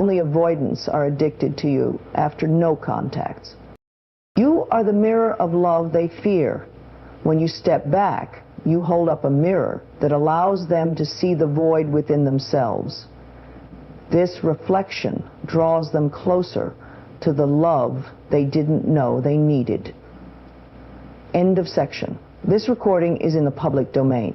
Only avoidants are addicted to you after no contacts. You are the mirror of love they fear. When you step back, you hold up a mirror that allows them to see the void within themselves. This reflection draws them closer to the love they didn't know they needed. End of section. This recording is in the public domain.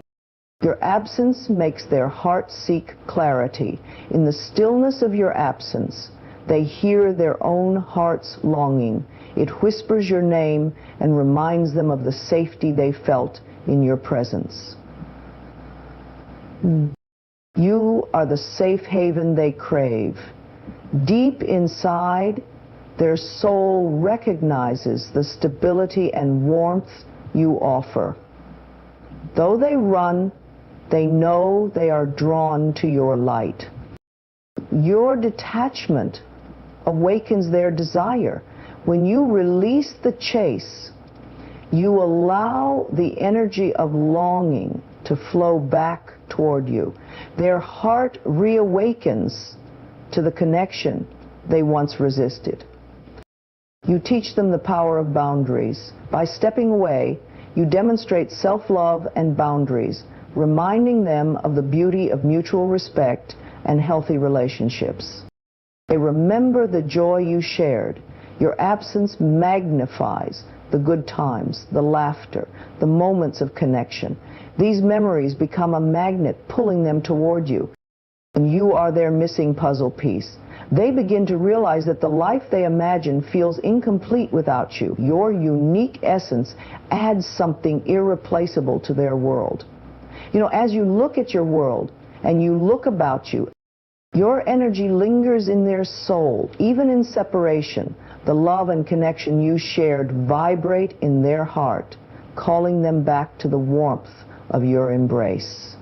Your absence makes their heart seek clarity. In the stillness of your absence, they hear their own heart's longing. It whispers your name and reminds them of the safety they felt in your presence. You are the safe haven they crave. Deep inside, their soul recognizes the stability and warmth you offer. Though they run, they know they are drawn to your light. Your detachment awakens their desire. When you release the chase, you allow the energy of longing to flow back toward you. Their heart reawakens to the connection they once resisted. You teach them the power of boundaries. By stepping away, you demonstrate self-love and boundaries, reminding them of the beauty of mutual respect and healthy relationships. They remember the joy you shared. Your absence magnifies the good times, the laughter, the moments of connection. These memories become a magnet pulling them toward you, and you are their missing puzzle piece. They begin to realize that the life they imagine feels incomplete without you. Your unique essence adds something irreplaceable to their world. You know, as you look at your world and you look about you, your energy lingers in their soul. Even in separation, the love and connection you shared vibrate in their heart, calling them back to the warmth of your embrace.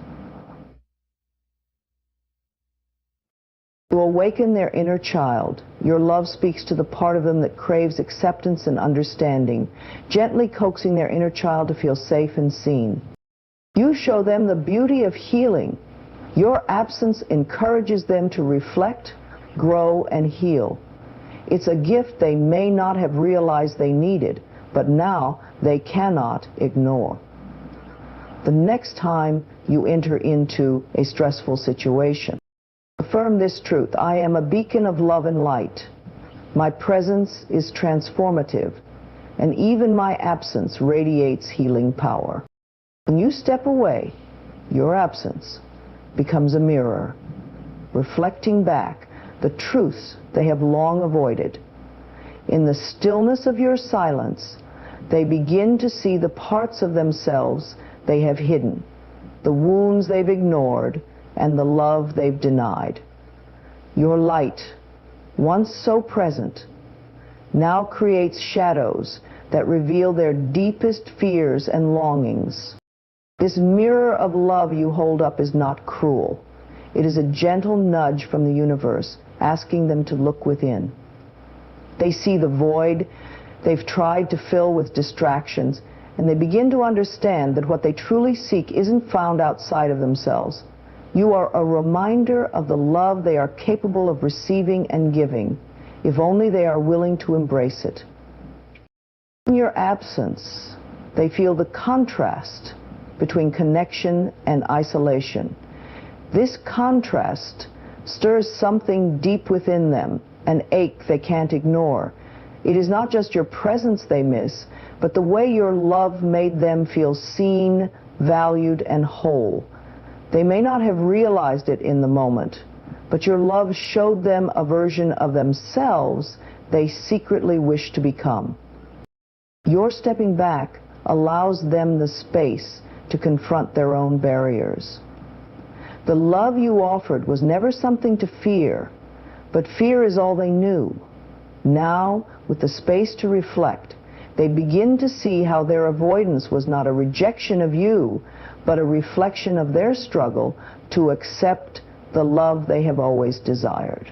To awaken their inner child, your love speaks to the part of them that craves acceptance and understanding, gently coaxing their inner child to feel safe and seen. You show them the beauty of healing. Your absence encourages them to reflect, grow, and heal. It's a gift they may not have realized they needed, but now they cannot ignore. The next time you enter into a stressful situation, affirm this truth: I am a beacon of love and light. My presence is transformative, and even my absence radiates healing power. When you step away, your absence becomes a mirror, reflecting back the truths they have long avoided. In the stillness of your silence, they begin to see the parts of themselves they have hidden, the wounds they've ignored, and the love they've denied. Your light, once so present, now creates shadows that reveal their deepest fears and longings. This mirror of love you hold up is not cruel. It is a gentle nudge from the universe, asking them to look within. They see the void they've tried to fill with distractions, and they begin to understand that what they truly seek isn't found outside of themselves. You are a reminder of the love they are capable of receiving and giving, if only they are willing to embrace it. In your absence, they feel the contrast between connection and isolation. This contrast stirs something deep within them, an ache they can't ignore. It is not just your presence they miss, but the way your love made them feel seen, valued, and whole. They may not have realized it in the moment, but your love showed them a version of themselves they secretly wish to become. Your stepping back allows them the space to confront their own barriers. The love you offered was never something to fear, but fear is all they knew. Now, with the space to reflect, they begin to see how their avoidance was not a rejection of you, but a reflection of their struggle to accept the love they have always desired.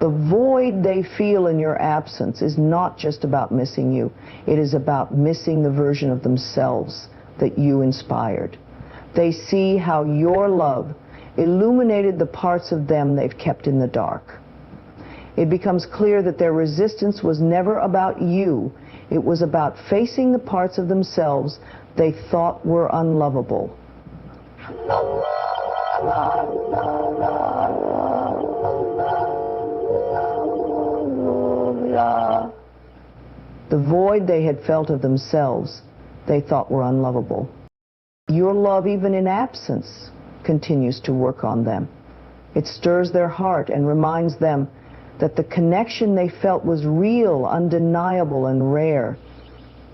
The void they feel in your absence is not just about missing you. It is about missing the version of themselves that you inspired. They see how your love illuminated the parts of them they've kept in the dark. It becomes clear that their resistance was never about you. It was about facing the parts of themselves they thought were unlovable. The void they had felt of themselves they thought were unlovable. Your love, even in absence, continues to work on them. It stirs their heart and reminds them that the connection they felt was real, undeniable, and rare.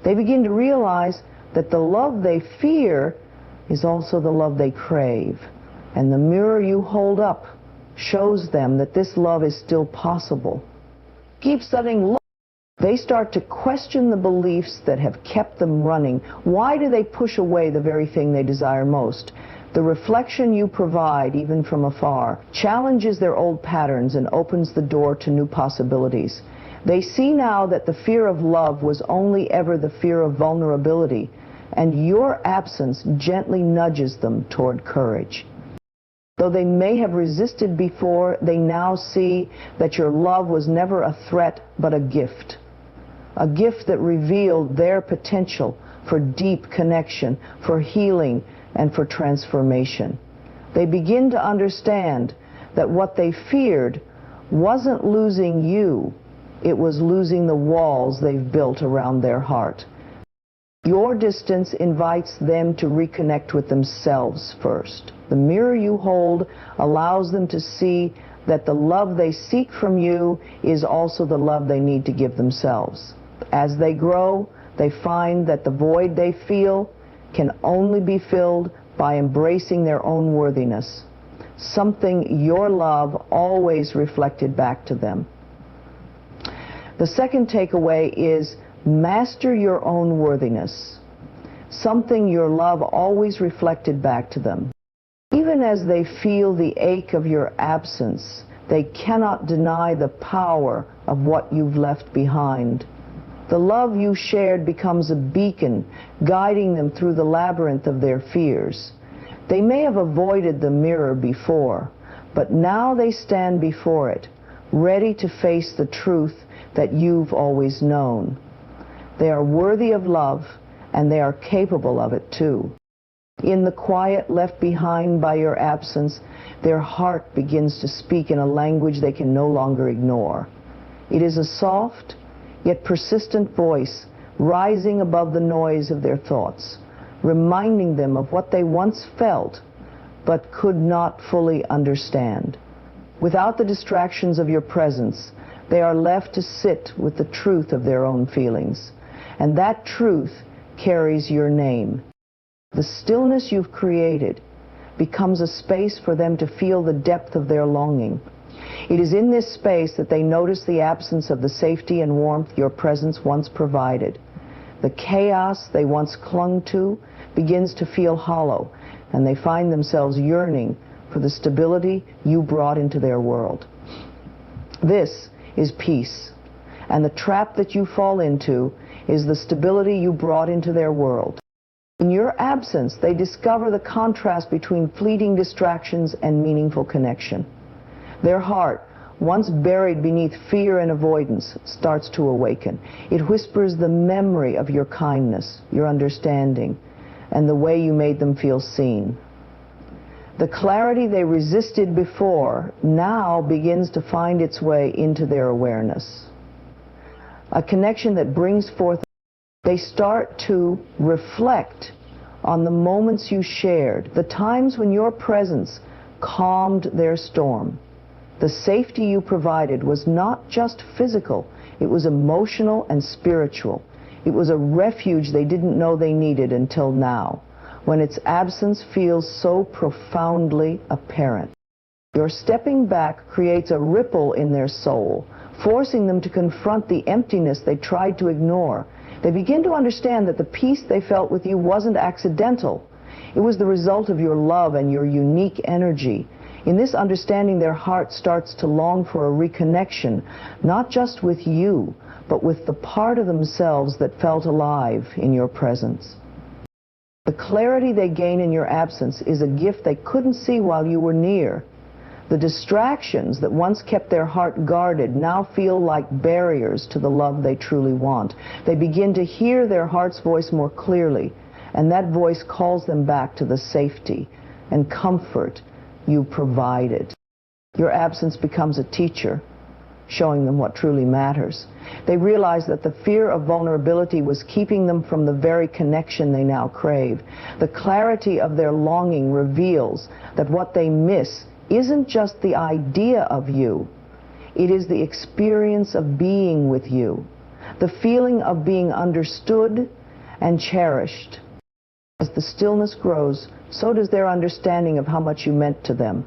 They begin to realize that the love they fear is also the love they crave. And the mirror you hold up shows them that this love is still possible. Keep studying love. They start to question the beliefs that have kept them running. Why do they push away the very thing they desire most? The reflection you provide, even from afar, challenges their old patterns and opens the door to new possibilities. They see now that the fear of love was only ever the fear of vulnerability, and your absence gently nudges them toward courage. Though they may have resisted before, they now see that your love was never a threat but a gift that revealed their potential for deep connection, for healing, and for transformation. They begin to understand that what they feared wasn't losing you, it was losing the walls they've built around their heart. Your distance invites them to reconnect with themselves first. The mirror you hold allows them to see that the love they seek from you is also the love they need to give themselves. As they grow, they find that the void they feel can only be filled by embracing their own worthiness, something your love always reflected back to them. The second takeaway is master your own worthiness, something your love always reflected back to them. Even as they feel the ache of your absence, they cannot deny the power of what you've left behind. The love you shared becomes a beacon, guiding them through the labyrinth of their fears. They may have avoided the mirror before, but now they stand before it, ready to face the truth that you've always known. They are worthy of love, and they are capable of it too. In the quiet left behind by your absence, their heart begins to speak in a language they can no longer ignore. It is a soft, yet persistent voice rising above the noise of their thoughts, reminding them of what they once felt but could not fully understand. Without the distractions of your presence, they are left to sit with the truth of their own feelings, and that truth carries your name. The stillness you've created becomes a space for them to feel the depth of their longing. It is in this space that they notice the absence of the safety and warmth your presence once provided. The chaos they once clung to begins to feel hollow, and they find themselves yearning for the stability you brought into their world. This is peace, and the trap that you fall into is the stability you brought into their world. In your absence, they discover the contrast between fleeting distractions and meaningful connection. Their heart, once buried beneath fear and avoidance, starts to awaken. It whispers the memory of your kindness, your understanding, and the way you made them feel seen. The clarity they resisted before now begins to find its way into their awareness. A connection that brings forth. They start to reflect on the moments you shared, the times when your presence calmed their storm. The safety you provided was not just physical, it was emotional and spiritual. It was a refuge they didn't know they needed until now, when its absence feels so profoundly apparent. Your stepping back creates a ripple in their soul, forcing them to confront the emptiness they tried to ignore. They begin to understand that the peace they felt with you wasn't accidental. It was the result of your love and your unique energy. In this understanding, their heart starts to long for a reconnection, not just with you, but with the part of themselves that felt alive in your presence. The clarity they gain in your absence is a gift they couldn't see while you were near. The distractions that once kept their heart guarded now feel like barriers to the love they truly want. They begin to hear their heart's voice more clearly, and that voice calls them back to the safety and comfort you provided. Your absence becomes a teacher, showing them what truly matters. They realize that the fear of vulnerability was keeping them from the very connection they now crave. The clarity of their longing reveals that what they miss isn't just the idea of you, it is the experience of being with you, the feeling of being understood and cherished. As the stillness grows, so does their understanding of how much you meant to them.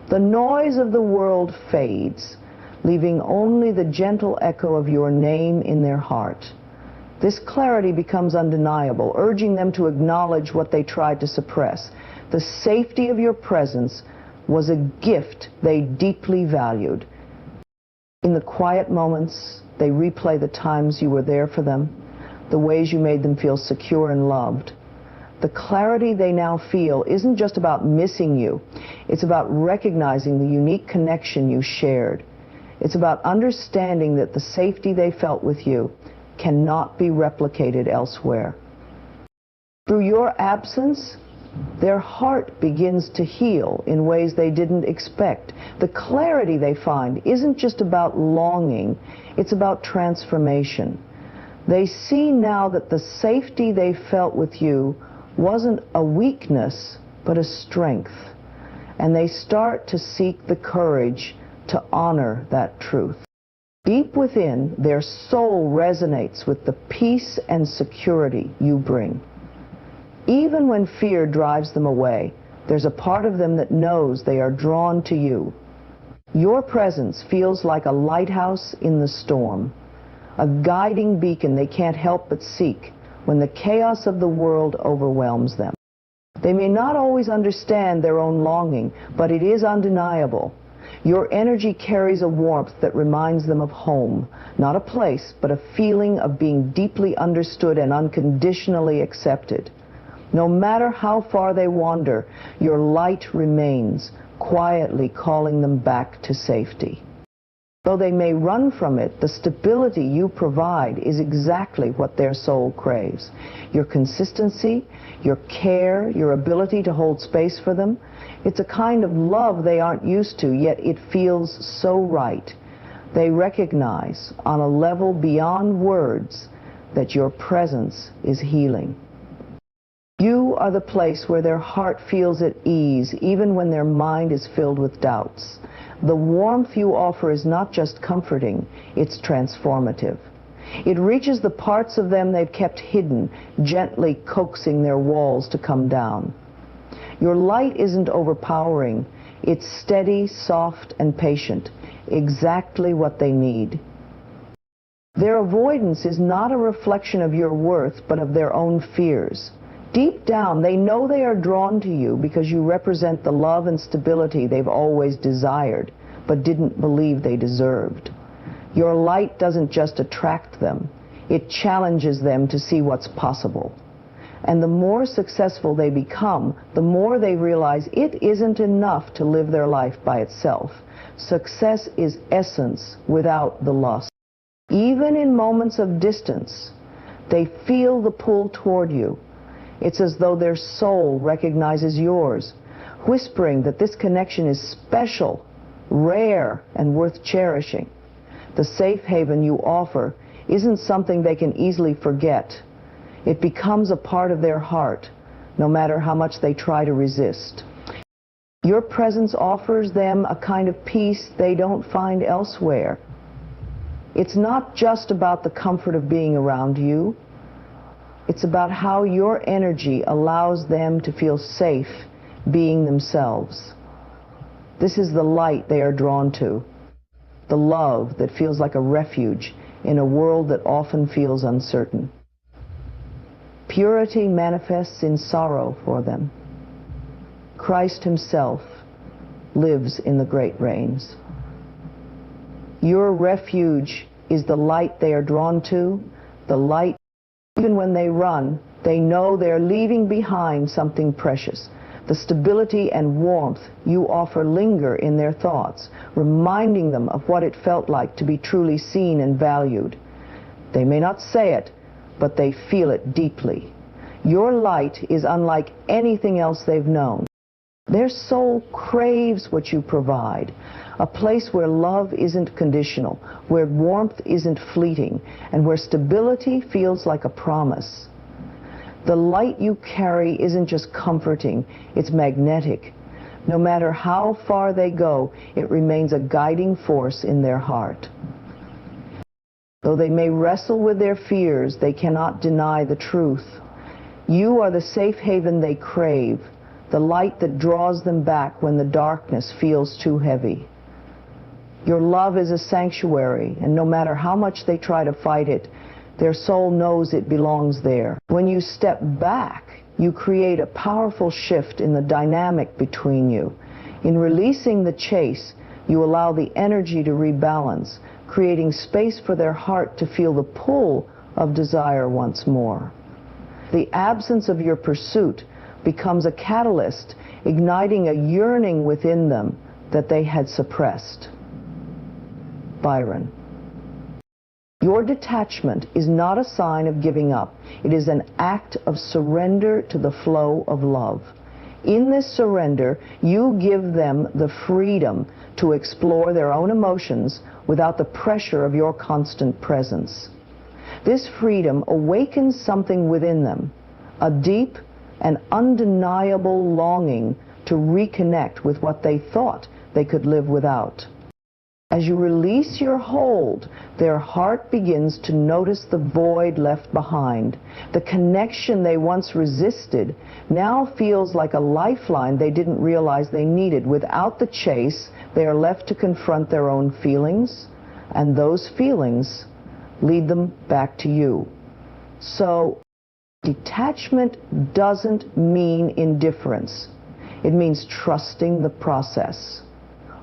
The noise of the world fades, leaving only the gentle echo of your name in their heart. This clarity becomes undeniable, urging them to acknowledge what they tried to suppress. The safety of your presence was a gift they deeply valued. In the quiet moments, they replay the times you were there for them, the ways you made them feel secure and loved. The clarity they now feel isn't just about missing you. It's about recognizing the unique connection you shared. It's about understanding that the safety they felt with you cannot be replicated elsewhere. Through your absence, their heart begins to heal in ways they didn't expect. The clarity they find isn't just about longing, it's about transformation. They see now that the safety they felt with you wasn't a weakness, but a strength. And they start to seek the courage to honor that truth. Deep within, their soul resonates with the peace and security you bring. Even when fear drives them away, there's a part of them that knows they are drawn to you. Your presence feels like a lighthouse in the storm, a guiding beacon they can't help but seek when the chaos of the world overwhelms them. They may not always understand their own longing, but it is undeniable. Your energy carries a warmth that reminds them of home, not a place, but a feeling of being deeply understood and unconditionally accepted. No matter how far they wander, your light remains, quietly calling them back to safety. Though they may run from it, the stability you provide is exactly what their soul craves. Your consistency, your care, your ability to hold space for them, it's a kind of love they aren't used to, yet it feels so right. They recognize, on a level beyond words, that your presence is healing. You are the place where their heart feels at ease, even when their mind is filled with doubts. The warmth you offer is not just comforting, it's transformative. It reaches the parts of them they've kept hidden, gently coaxing their walls to come down. Your light isn't overpowering, it's steady, soft, and patient, exactly what they need. Their avoidance is not a reflection of your worth, but of their own fears. Deep down, they know they are drawn to you because you represent the love and stability they've always desired, but didn't believe they deserved. Your light doesn't just attract them, it challenges them to see what's possible. And the more successful they become, the more they realize it isn't enough to live their life by itself. Success is essence without the lust. Even in moments of distance, they feel the pull toward you. It's as though their soul recognizes yours, whispering that this connection is special, rare, and worth cherishing. The safe haven you offer isn't something they can easily forget. It becomes a part of their heart, no matter how much they try to resist. Your presence offers them a kind of peace they don't find elsewhere. It's not just about the comfort of being around you. It's about how your energy allows them to feel safe being themselves. This is the light they are drawn to, the love that feels like a refuge in a world that often feels uncertain. Purity manifests in sorrow for them. Christ himself lives in the great rains. Your refuge is the light they are drawn to, the light. Even when they run, they know they're leaving behind something precious. The stability and warmth you offer linger in their thoughts, reminding them of what it felt like to be truly seen and valued. They may not say it, but they feel it deeply. Your light is unlike anything else they've known. Their soul craves what you provide, a place where love isn't conditional, where warmth isn't fleeting, and where stability feels like a promise. The light you carry isn't just comforting, it's magnetic. No matter how far they go, it remains a guiding force in their heart. Though they may wrestle with their fears, they cannot deny the truth. You are the safe haven they crave, the light that draws them back when the darkness feels too heavy. Your love is a sanctuary, and no matter how much they try to fight it, their soul knows it belongs there. When you step back, you create a powerful shift in the dynamic between you. In releasing the chase, you allow the energy to rebalance, creating space for their heart to feel the pull of desire once more. The absence of your pursuit becomes a catalyst, igniting a yearning within them that they had suppressed. Byron. Your detachment is not a sign of giving up. It is an act of surrender to the flow of love. In this surrender, you give them the freedom to explore their own emotions without the pressure of your constant presence. This freedom awakens something within them, a deep and undeniable longing to reconnect with what they thought they could live without. As you release your hold, their heart begins to notice the void left behind. The connection they once resisted now feels like a lifeline they didn't realize they needed. Without the chase, they are left to confront their own feelings, and those feelings lead them back to you. So, detachment doesn't mean indifference. It means trusting the process.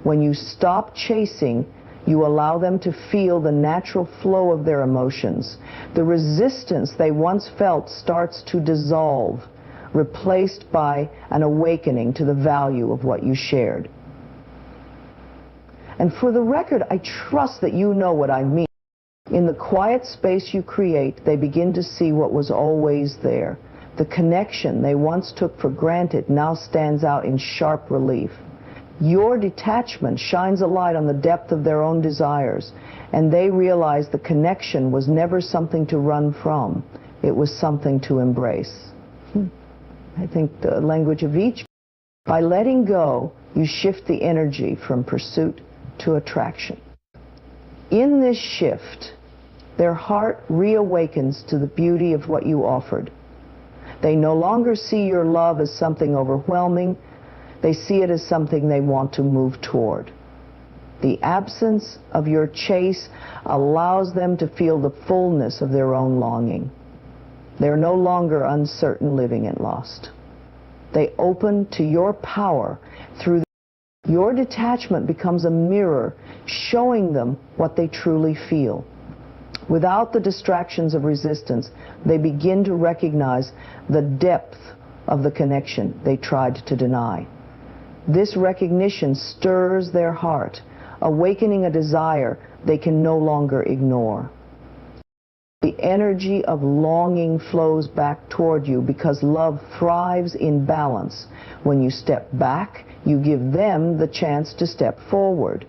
When you stop chasing, you allow them to feel the natural flow of their emotions. The resistance they once felt starts to dissolve, replaced by an awakening to the value of what you shared. And for the record, I trust that you know what I mean. In the quiet space you create, they begin to see what was always there. The connection they once took for granted now stands out in sharp relief. Your detachment shines a light on the depth of their own desires, and they realize the connection was never something to run from. It was something to embrace. I think the language of each. By letting go, you shift the energy from pursuit to attraction. In this shift, their heart reawakens to the beauty of what you offered. They no longer see your love as something overwhelming. They see it as something they want to move toward. The absence of your chase allows them to feel the fullness of their own longing. They're no longer uncertain, living and lost. They open to your power through your detachment becomes a mirror showing them what they truly feel. Without the distractions of resistance, they begin to recognize the depth of the connection they tried to deny. This recognition stirs their heart, awakening a desire they can no longer ignore. The energy of longing flows back toward you because love thrives in balance. When you step back, you give them the chance to step forward.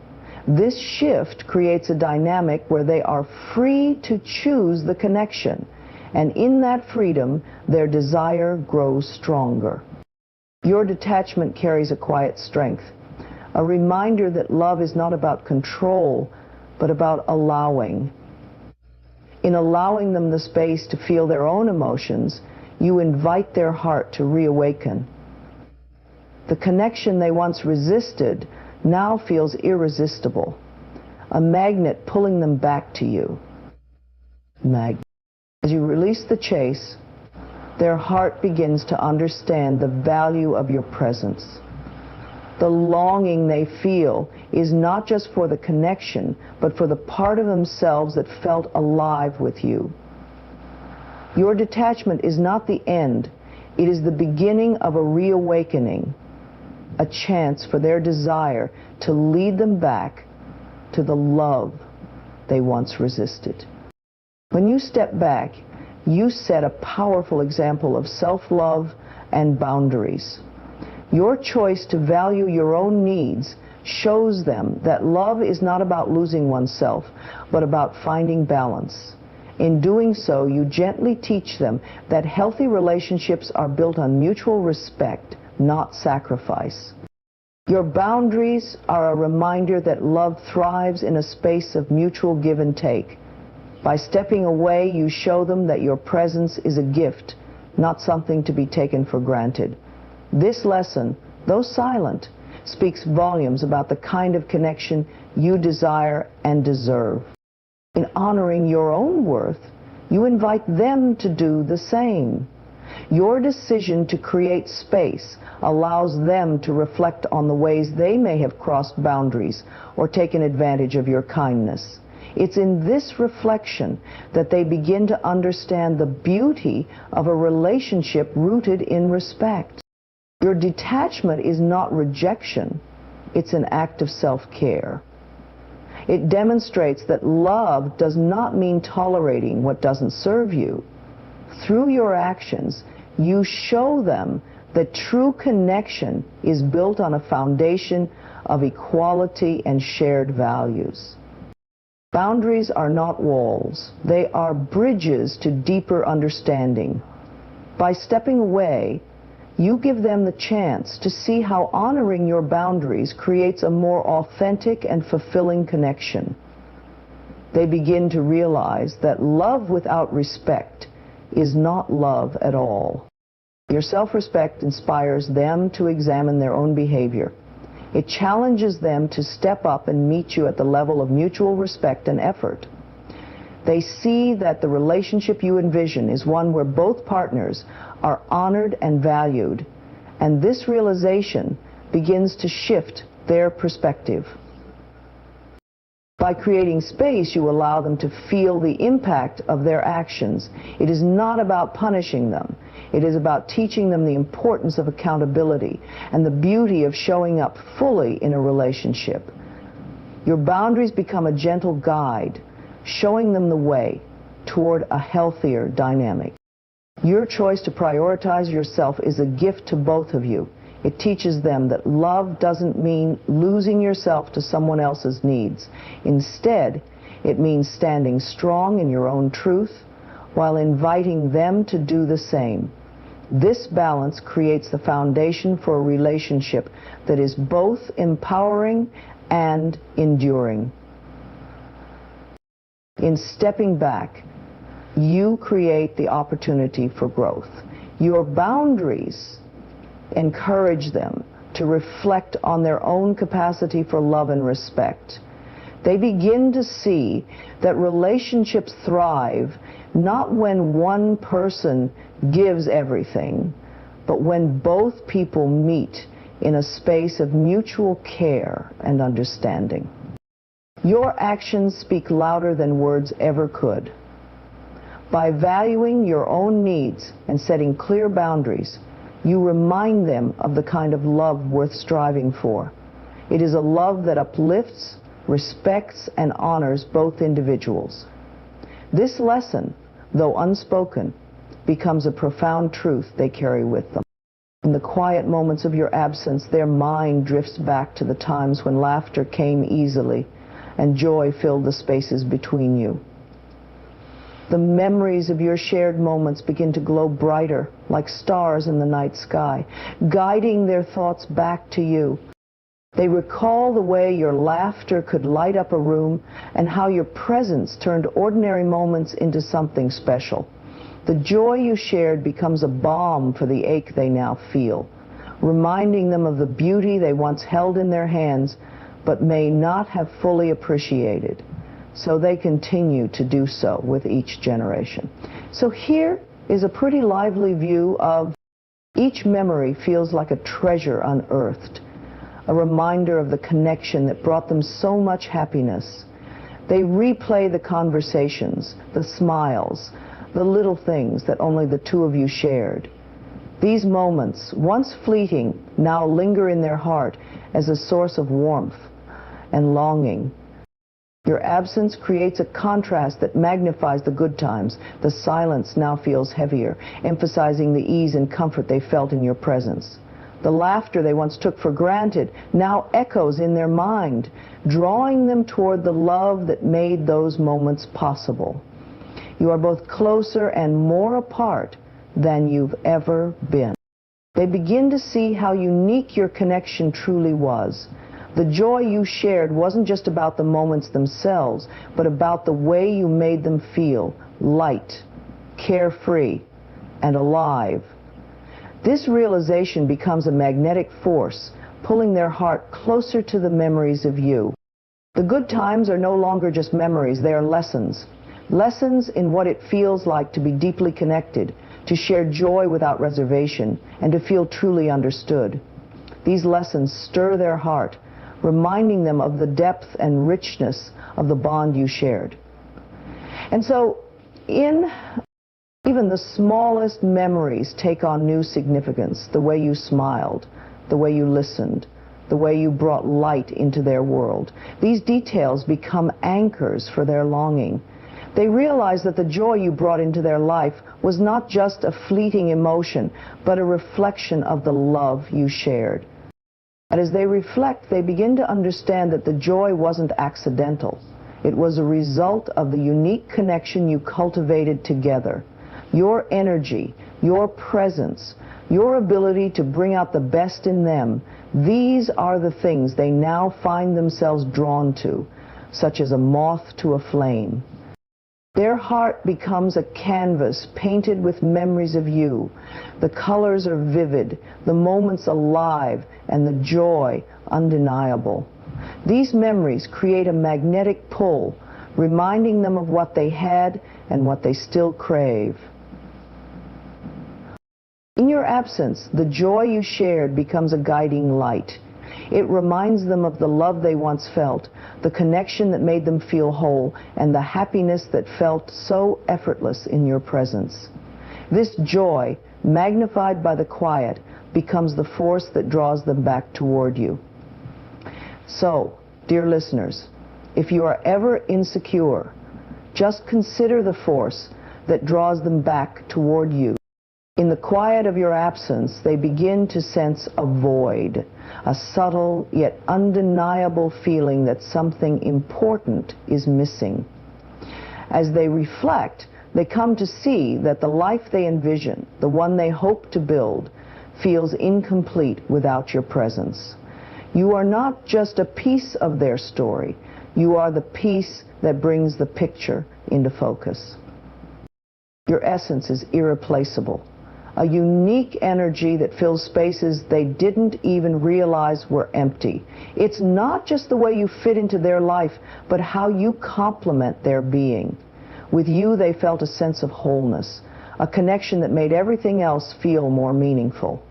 This shift creates a dynamic where they are free to choose the connection, and in that freedom, their desire grows stronger. Your detachment carries a quiet strength, a reminder that love is not about control, but about allowing. In allowing them the space to feel their own emotions, you invite their heart to reawaken. The connection they once resisted now feels irresistible, a magnet pulling them back to you. As you release the chase, their heart begins to understand the value of your presence. The longing they feel is not just for the connection, but for the part of themselves that felt alive with you. Your detachment is not the end. It is the beginning of a reawakening, a chance for their desire to lead them back to the love they once resisted. When you step back, you set a powerful example of self-love and boundaries. Your choice to value your own needs shows them that love is not about losing oneself, but about finding balance. In doing so, you gently teach them that healthy relationships are built on mutual respect, not sacrifice. Your boundaries are a reminder that love thrives in a space of mutual give and take. By stepping away, you show them that your presence is a gift, not something to be taken for granted. This lesson, though silent, speaks volumes about the kind of connection you desire and deserve. In honoring your own worth, you invite them to do the same. Your decision to create space allows them to reflect on the ways they may have crossed boundaries or taken advantage of your kindness. It's in this reflection that they begin to understand the beauty of a relationship rooted in respect. Your detachment is not rejection, it's an act of self-care. It demonstrates that love does not mean tolerating what doesn't serve you. Through your actions, you show them that true connection is built on a foundation of equality and shared values. Boundaries are not walls. They are bridges to deeper understanding. By stepping away, you give them the chance to see how honoring your boundaries creates a more authentic and fulfilling connection. They begin to realize that love without respect is not love at all. Your self-respect inspires them to examine their own behavior. It challenges them to step up and meet you at the level of mutual respect and effort. They see that the relationship you envision is one where both partners are honored and valued, and this realization begins to shift their perspective. By creating space, you allow them to feel the impact of their actions. It is not about punishing them. It is about teaching them the importance of accountability and the beauty of showing up fully in a relationship. Your boundaries become a gentle guide, showing them the way toward a healthier dynamic. Your choice to prioritize yourself is a gift to both of you. It teaches them that love doesn't mean losing yourself to someone else's needs. Instead, it means standing strong in your own truth while inviting them to do the same. This balance creates the foundation for a relationship that is both empowering and enduring. In stepping back, you create the opportunity for growth. Your boundaries encourage them to reflect on their own capacity for love and respect. They begin to see that relationships thrive not when one person gives everything, but when both people meet in a space of mutual care and understanding. Your actions speak louder than words ever could. By valuing your own needs and setting clear boundaries, you remind them of the kind of love worth striving for. It is a love that uplifts, respects, and honors both individuals. This lesson, though unspoken, becomes a profound truth they carry with them. In the quiet moments of your absence, their mind drifts back to the times when laughter came easily and joy filled the spaces between you. The memories of your shared moments begin to glow brighter, like stars in the night sky, guiding their thoughts back to you. They recall the way your laughter could light up a room and how your presence turned ordinary moments into something special. The joy you shared becomes a balm for the ache they now feel, reminding them of the beauty they once held in their hands but may not have fully appreciated. So they continue to do so with each generation. So here is a pretty lively view of each memory feels like a treasure unearthed, a reminder of the connection that brought them so much happiness. They replay the conversations, the smiles, the little things that only the two of you shared. These moments, once fleeting, now linger in their heart as a source of warmth and longing. Your absence creates a contrast that magnifies the good times. The silence now feels heavier, emphasizing the ease and comfort they felt in your presence. The laughter they once took for granted now echoes in their mind, drawing them toward the love that made those moments possible. You are both closer and more apart than you've ever been. They begin to see how unique your connection truly was. The joy you shared wasn't just about the moments themselves, but about the way you made them feel light, carefree, and alive. This realization becomes a magnetic force, pulling their heart closer to the memories of you. The good times are no longer just memories, they are lessons. Lessons in what it feels like to be deeply connected, to share joy without reservation, and to feel truly understood. These lessons stir their heart, reminding them of the depth and richness of the bond you shared. And so, even the smallest memories take on new significance. The way you smiled, the way you listened, the way you brought light into their world. These details become anchors for their longing. They realize that the joy you brought into their life was not just a fleeting emotion, but a reflection of the love you shared. And as they reflect, they begin to understand that the joy wasn't accidental. It was a result of the unique connection you cultivated together. Your energy, your presence, your ability to bring out the best in them, these are the things they now find themselves drawn to, such as a moth to a flame. Their heart becomes a canvas painted with memories of you. The colors are vivid, the moments alive, and the joy undeniable. These memories create a magnetic pull, reminding them of what they had and what they still crave. In your absence, the joy you shared becomes a guiding light. It reminds them of the love they once felt, the connection that made them feel whole, and the happiness that felt so effortless in your presence. This joy, magnified by the quiet, becomes the force that draws them back toward you. So, dear listeners, if you are ever insecure, just consider the force that draws them back toward you. In the quiet of your absence, they begin to sense a void, a subtle yet undeniable feeling that something important is missing. As they reflect, they come to see that the life they envision, the one they hope to build, feels incomplete without your presence. You are not just a piece of their story, you are the piece that brings the picture into focus. Your essence is irreplaceable. A unique energy that fills spaces they didn't even realize were empty. It's not just the way you fit into their life, but how you complement their being. With you, they felt a sense of wholeness, a connection that made everything else feel more meaningful.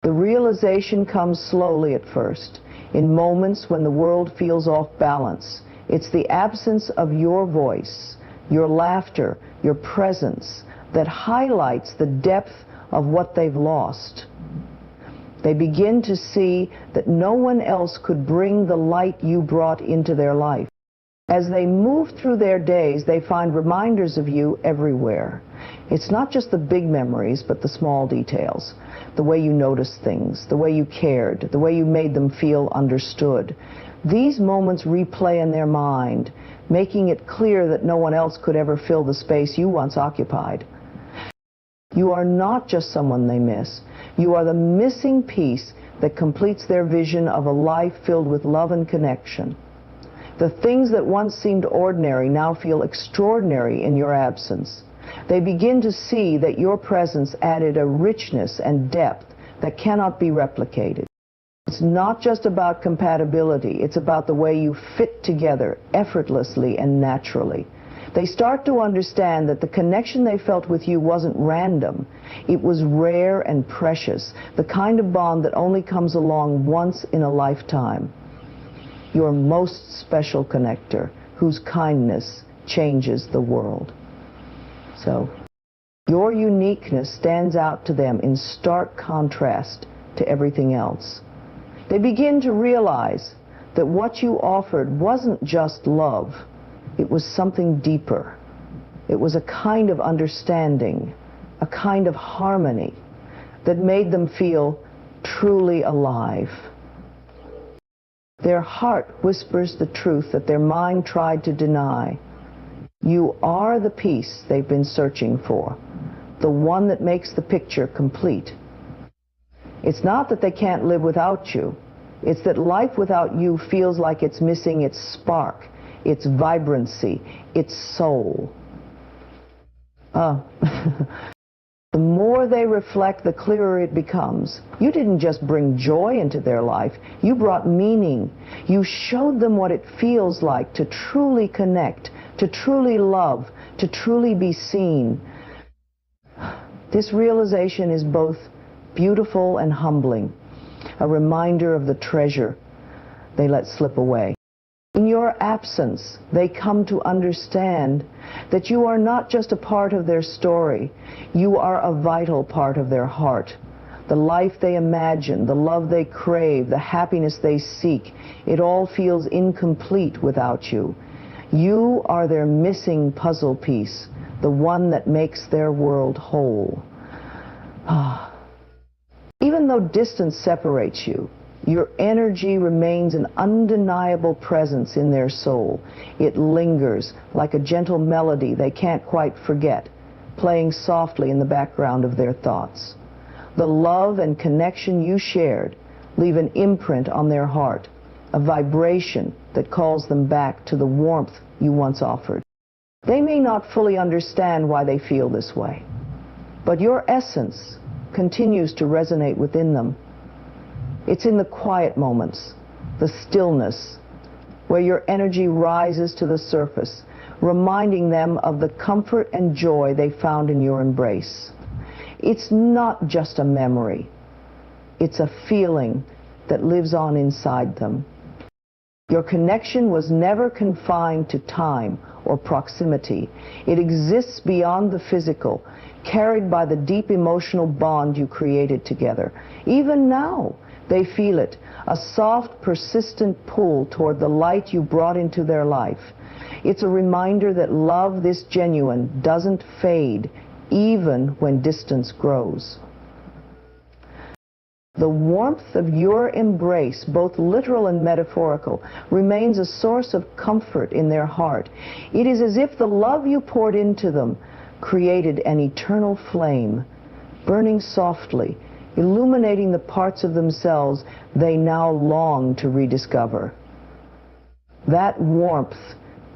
The realization comes slowly at first, in moments when the world feels off balance. It's the absence of your voice, your laughter, your presence, that highlights the depth of what they've lost. They begin to see that no one else could bring the light you brought into their life. As they move through their days, they find reminders of you everywhere. It's not just the big memories, but the small details. The way you noticed things, the way you cared, the way you made them feel understood. These moments replay in their mind, making it clear that no one else could ever fill the space you once occupied. You are not just someone they miss. You are the missing piece that completes their vision of a life filled with love and connection. The things that once seemed ordinary now feel extraordinary in your absence. They begin to see that your presence added a richness and depth that cannot be replicated. It's not just about compatibility, it's about the way you fit together effortlessly and naturally. They start to understand that the connection they felt with you wasn't random. It was rare and precious, the kind of bond that only comes along once in a lifetime. Your most special connector, whose kindness changes the world. So, Your uniqueness stands out to them in stark contrast to everything else. They begin to realize that what you offered wasn't just love, it was something deeper. It was a kind of understanding, a kind of harmony that made them feel truly alive. Their heart whispers the truth that their mind tried to deny. You are the peace they've been searching for, the one that makes the picture complete. It's not that they can't live without you. It's that life without you feels like it's missing its spark, its vibrancy, its soul. The more they reflect, the clearer it becomes. You didn't just bring joy into their life, you brought meaning. You showed them what it feels like to truly connect, to truly love, to truly be seen. This realization is both beautiful and humbling, a reminder of the treasure they let slip away. In your absence, they come to understand that you are not just a part of their story, you are a vital part of their heart. The life they imagine, the love they crave, the happiness they seek, it all feels incomplete without you. You are their missing puzzle piece, the one that makes their world whole. Even though distance separates you, your energy remains an undeniable presence in their soul. It lingers like a gentle melody they can't quite forget, playing softly in the background of their thoughts. The love and connection you shared leave an imprint on their heart, a vibration that calls them back to the warmth you once offered. They may not fully understand why they feel this way, but your essence continues to resonate within them. It's in the quiet moments, the stillness, where your energy rises to the surface, reminding them of the comfort and joy they found in your embrace. It's not just a memory, it's a feeling that lives on inside them. Your connection was never confined to time or proximity. It exists beyond the physical, carried by the deep emotional bond you created together. Even now, they feel it, a soft, persistent pull toward the light you brought into their life. It's a reminder that love this genuine doesn't fade, even when distance grows. The warmth of your embrace, both literal and metaphorical, remains a source of comfort in their heart. It is as if the love you poured into them created an eternal flame, burning softly, illuminating the parts of themselves they now long to rediscover. That warmth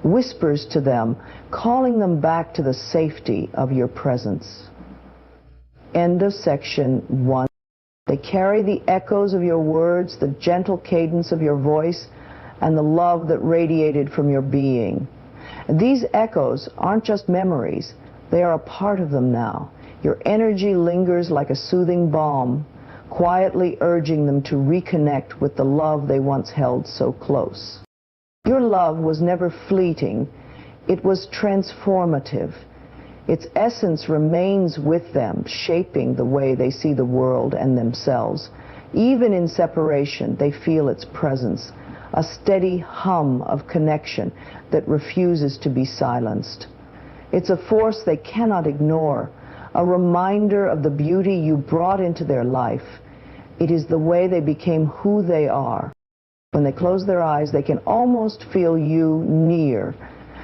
whispers to them, calling them back to the safety of your presence. End of section 1. They carry the echoes of your words, the gentle cadence of your voice, and the love that radiated from your being. These echoes aren't just memories, they are a part of them now. Your energy lingers like a soothing balm, quietly urging them to reconnect with the love they once held so close. Your love was never fleeting, it was transformative. Its essence remains with them, shaping the way they see the world and themselves. Even in separation, they feel its presence, a steady hum of connection that refuses to be silenced. It's a force they cannot ignore, a reminder of the beauty you brought into their life. It is the way they became who they are. When they close their eyes, they can almost feel you near.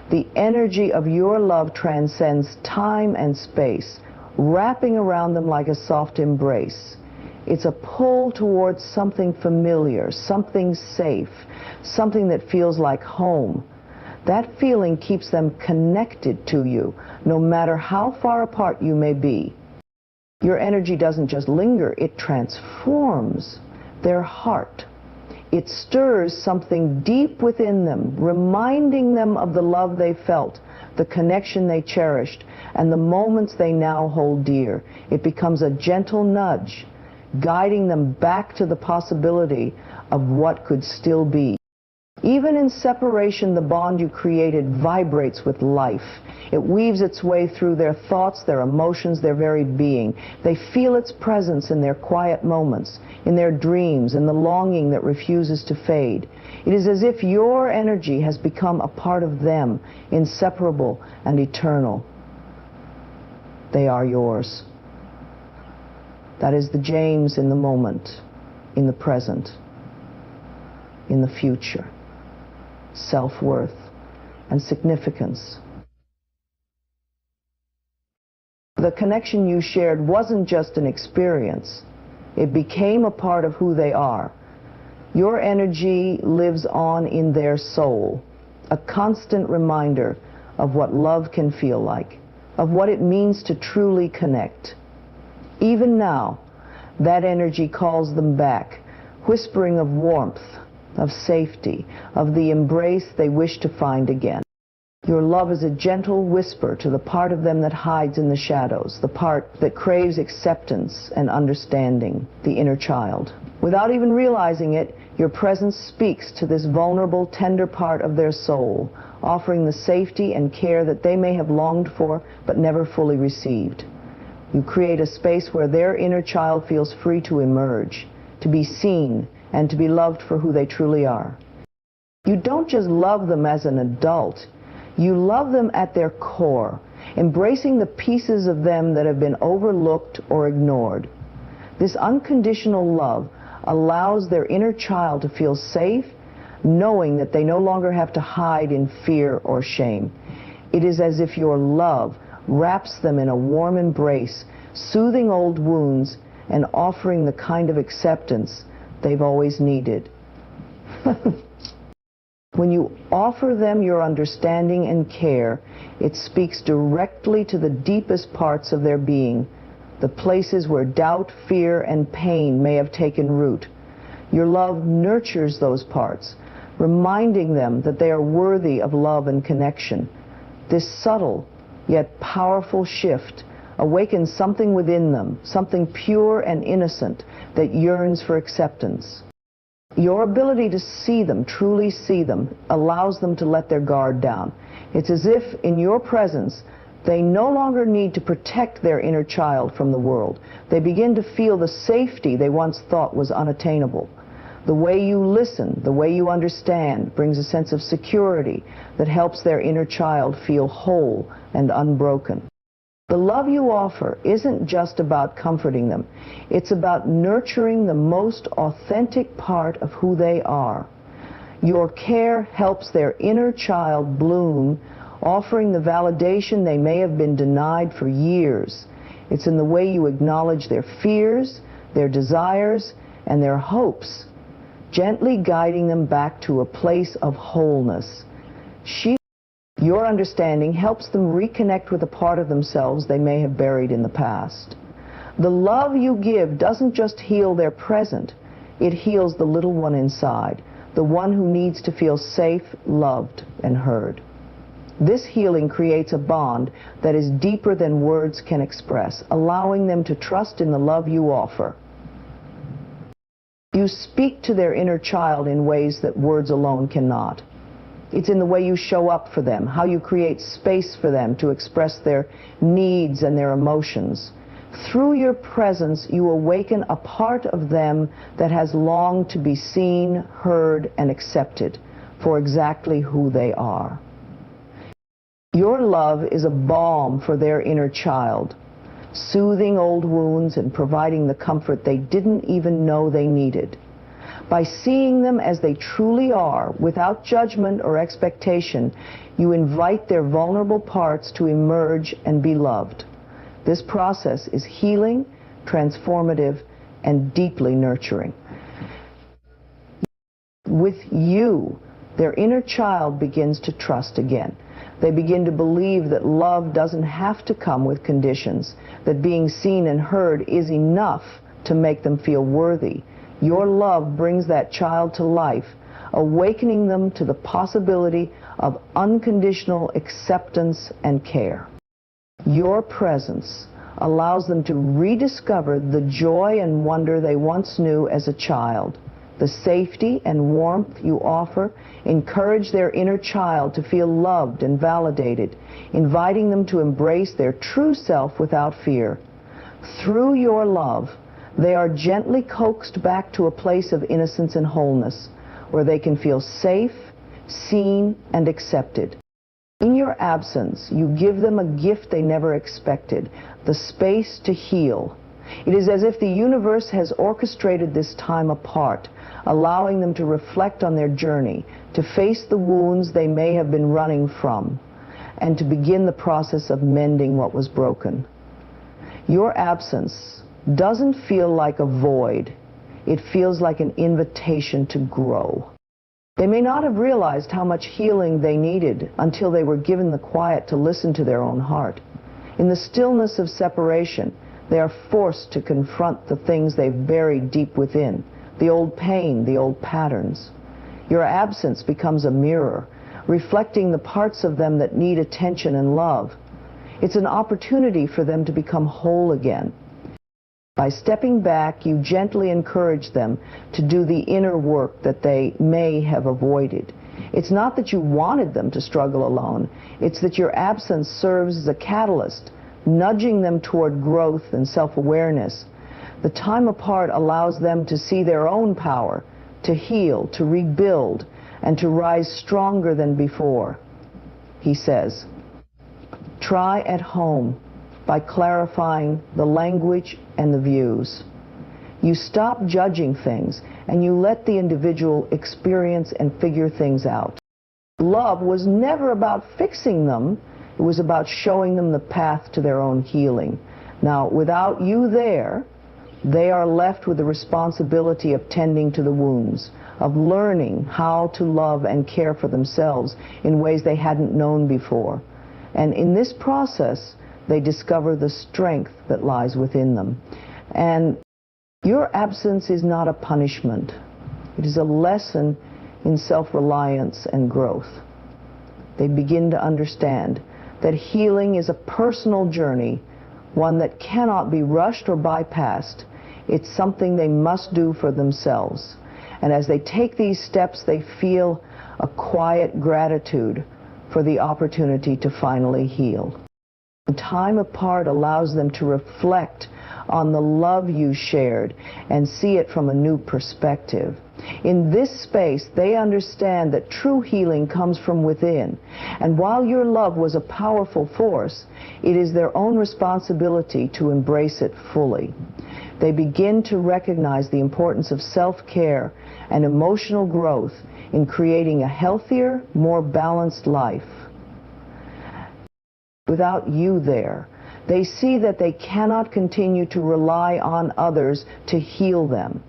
The energy of your love transcends time and space, wrapping around them like a soft embrace. It's a pull towards something familiar, something safe, something that feels like home. That feeling keeps them connected to you, no matter how far apart you may be. Your energy doesn't just linger, it transforms their heart. It stirs something deep within them, reminding them of the love they felt, the connection they cherished, and the moments they now hold dear. It becomes a gentle nudge, guiding them back to the possibility of what could still be. Even in separation, the bond you created vibrates with life. It weaves its way through their thoughts, their emotions, their very being. They feel its presence in their quiet moments, in their dreams, in the longing that refuses to fade. It is as if your energy has become a part of them, inseparable and eternal. They are yours. That is the James in the moment, in the present, in the future. Self-worth and significance. The connection you shared wasn't just an experience. It became a part of who they are. Your energy lives on in their soul, a constant reminder of what love can feel like, of what it means to truly connect. Even now, that energy calls them back, whispering of warmth, of safety, of the embrace they wish to find again. Your love is a gentle whisper to the part of them that hides in the shadows, the part that craves acceptance and understanding, the inner child. Without even realizing it, your presence speaks to this vulnerable, tender part of their soul, offering the safety and care that they may have longed for but never fully received. You create a space where their inner child feels free to emerge, to be seen, and to be loved for who they truly are. You don't just love them as an adult. You love them at their core, embracing the pieces of them that have been overlooked or ignored. This unconditional love allows their inner child to feel safe, knowing that they no longer have to hide in fear or shame. It is as if your love wraps them in a warm embrace, soothing old wounds and offering the kind of acceptance they've always needed. When you offer them your understanding and care, it speaks directly to the deepest parts of their being, the places where doubt, fear, and pain may have taken root. Your love nurtures those parts, reminding them that they are worthy of love and connection. This subtle yet powerful shift awakens something within them, something pure and innocent that yearns for acceptance. Your ability to see them, truly see them, allows them to let their guard down. It's as if in your presence they no longer need to protect their inner child from the world. They begin to feel the safety they once thought was unattainable. The way you listen, the way you understand, brings a sense of security that helps their inner child feel whole and unbroken. The love you offer isn't just about comforting them. It's about nurturing the most authentic part of who they are. Your care helps their inner child bloom, offering the validation they may have been denied for years. It's in the way you acknowledge their fears, their desires, and their hopes, gently guiding them back to a place of wholeness. Your understanding helps them reconnect with a part of themselves they may have buried in the past. The love you give doesn't just heal their present, it heals the little one inside, the one who needs to feel safe, loved, and heard. This healing creates a bond that is deeper than words can express, allowing them to trust in the love you offer. You speak to their inner child in ways that words alone cannot. It's in the way you show up for them, how you create space for them to express their needs and their emotions. Through your presence, you awaken a part of them that has longed to be seen, heard, and accepted for exactly who they are. Your love is a balm for their inner child, soothing old wounds and providing the comfort they didn't even know they needed. By seeing them as they truly are, without judgment or expectation, you invite their vulnerable parts to emerge and be loved. This process is healing, transformative, and deeply nurturing. With you, their inner child begins to trust again. They begin to believe that love doesn't have to come with conditions, that being seen and heard is enough to make them feel worthy. Your love brings that child to life, awakening them to the possibility of unconditional acceptance and care. Your presence allows them to rediscover the joy and wonder they once knew as a child, The safety and warmth you offer encourage their inner child to feel loved and validated, inviting them to embrace their true self without fear. Through your love, they are gently coaxed back to a place of innocence and wholeness, where they can feel safe, seen, and accepted. In your absence, you give them a gift they never expected, the space to heal. It is as if the universe has orchestrated this time apart, allowing them to reflect on their journey, to face the wounds they may have been running from, and to begin the process of mending what was broken. Your absence doesn't feel like a void. It feels like an invitation to grow. They may not have realized how much healing they needed until they were given the quiet to listen to their own heart. In the stillness of separation, they are forced to confront the things they've buried deep within, the old pain, the old patterns. Your absence becomes a mirror, reflecting the parts of them that need attention and love. It's an opportunity for them to become whole again. By stepping back, you gently encourage them to do the inner work that they may have avoided. It's not that you wanted them to struggle alone. It's that your absence serves as a catalyst, nudging them toward growth and self-awareness. The time apart allows them to see their own power, to heal, to rebuild, and to rise stronger than before. He says, try at home by clarifying the language and the views. You stop judging things and you let the individual experience and figure things out. Love was never about fixing them. It was about showing them the path to their own healing. Now, without you there, they are left with the responsibility of tending to the wounds, of learning how to love and care for themselves in ways they hadn't known before. And in this process, they discover the strength that lies within them. And your absence is not a punishment. It is a lesson in self-reliance and growth. They begin to understand that healing is a personal journey, one that cannot be rushed or bypassed. It's something they must do for themselves. And as they take these steps, they feel a quiet gratitude for the opportunity to finally heal. Time apart allows them to reflect on the love you shared and see it from a new perspective. In this space, they understand that true healing comes from within. And while your love was a powerful force, it is their own responsibility to embrace it fully. They begin to recognize the importance of self-care and emotional growth in creating a healthier, more balanced life. Without you there, they see that they cannot continue to rely on others to heal them.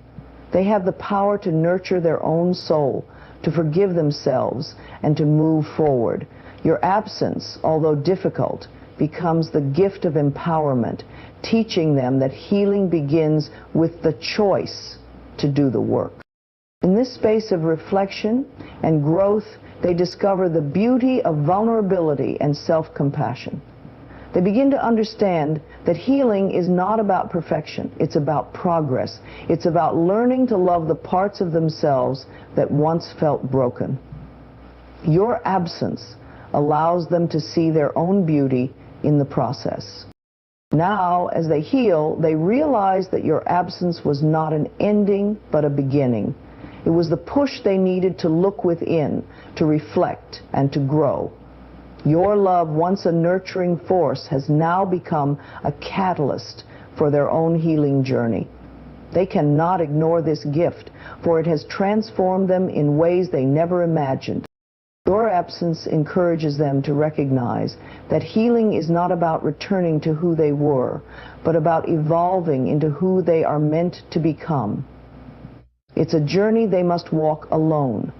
They have the power to nurture their own soul, to forgive themselves, and to move forward. Your absence, although difficult, becomes the gift of empowerment, teaching them that healing begins with the choice to do the work. In this space of reflection and growth, they discover the beauty of vulnerability and self-compassion. They begin to understand that healing is not about perfection. It's about progress. It's about learning to love the parts of themselves that once felt broken. Your absence allows them to see their own beauty in the process. Now, as they heal, they realize that your absence was not an ending, but a beginning. It was the push they needed to look within, to reflect, and to grow. Your love, once a nurturing force, has now become a catalyst for their own healing journey. They cannot ignore this gift, for it has transformed them in ways they never imagined. Your absence encourages them to recognize that healing is not about returning to who they were, but about evolving into who they are meant to become. It's a journey they must walk alone,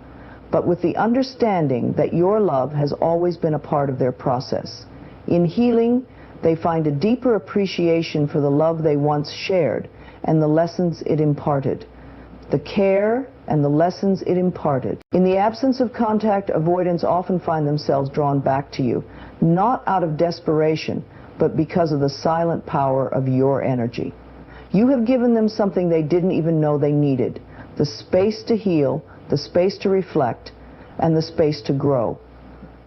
but with the understanding that your love has always been a part of their process. In healing, they find a deeper appreciation for the love they once shared and the lessons it imparted, the care and the lessons it imparted. In the absence of contact, avoidants often find themselves drawn back to you, not out of desperation, but because of the silent power of your energy. You have given them something they didn't even know they needed, the space to heal, the space to reflect, and the space to grow.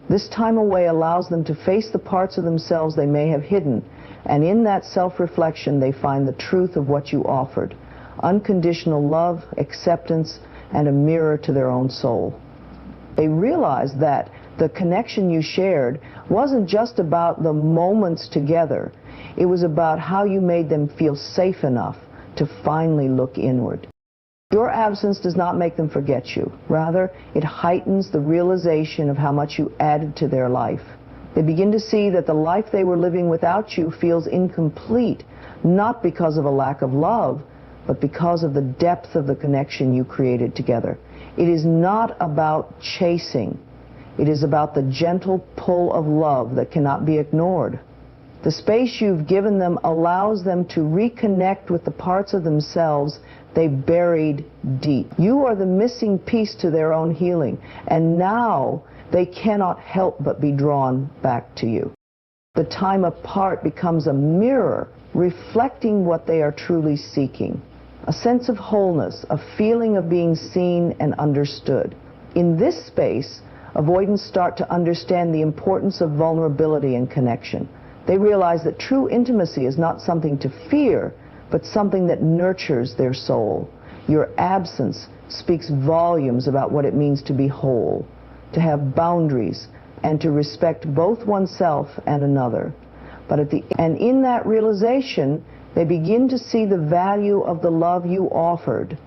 This time away allows them to face the parts of themselves they may have hidden, and in that self-reflection they find the truth of what you offered: unconditional love, acceptance, and a mirror to their own soul. They realize that the connection you shared wasn't just about the moments together. It was about how you made them feel safe enough to finally look inward. Your absence does not make them forget you. Rather, it heightens the realization of how much you added to their life. They begin to see that the life they were living without you feels incomplete, not because of a lack of love, but because of the depth of the connection you created together. It is not about chasing. It is about the gentle pull of love that cannot be ignored. The space you've given them allows them to reconnect with the parts of themselves they buried deep. You are the missing piece to their own healing, and now they cannot help but be drawn back to you. The time apart becomes a mirror reflecting what they are truly seeking: a sense of wholeness, a feeling of being seen and understood. In this space, avoidants start to understand the importance of vulnerability and connection. They realize that true intimacy is not something to fear, but something that nurtures their soul. Your absence speaks volumes about what it means to be whole, to have boundaries, and to respect both oneself and another. And in that realization, they begin to see the value of the love you offered,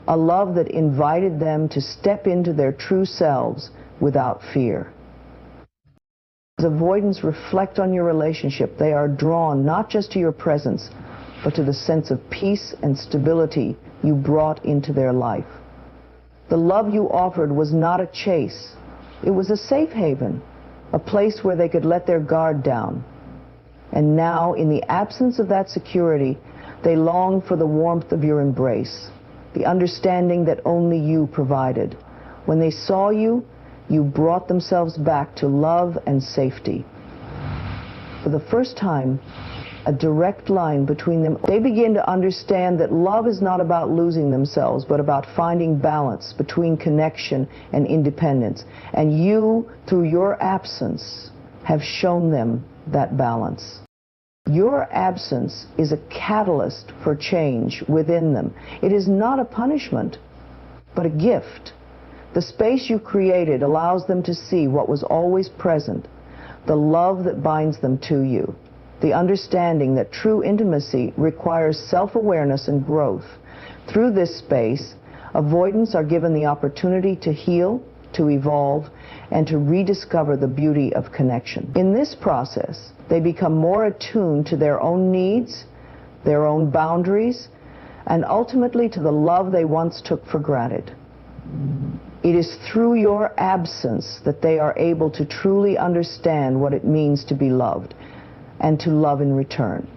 a love that invited them to step into their true selves without fear. As avoidants reflect on your relationship, they are drawn not just to your presence, but to the sense of peace and stability you brought into their life. The love you offered was not a chase. It was a safe haven, a place where they could let their guard down. And now, in the absence of that security, they long for the warmth of your embrace, the understanding that only you provided. When they saw you, you brought themselves back to love and safety. For the first time, a direct line between them. They begin to understand that love is not about losing themselves, but about finding balance between connection and independence. And you, through your absence, have shown them that balance. Your absence is a catalyst for change within them. It is not a punishment, but a gift. The space you created allows them to see what was always present, the love that binds them to you, the understanding that true intimacy requires self-awareness and growth. Through this space, avoidants are given the opportunity to heal, to evolve, and to rediscover the beauty of connection. In this process, they become more attuned to their own needs, their own boundaries, and ultimately to the love they once took for granted. It is through your absence that they are able to truly understand what it means to be loved and to love in return.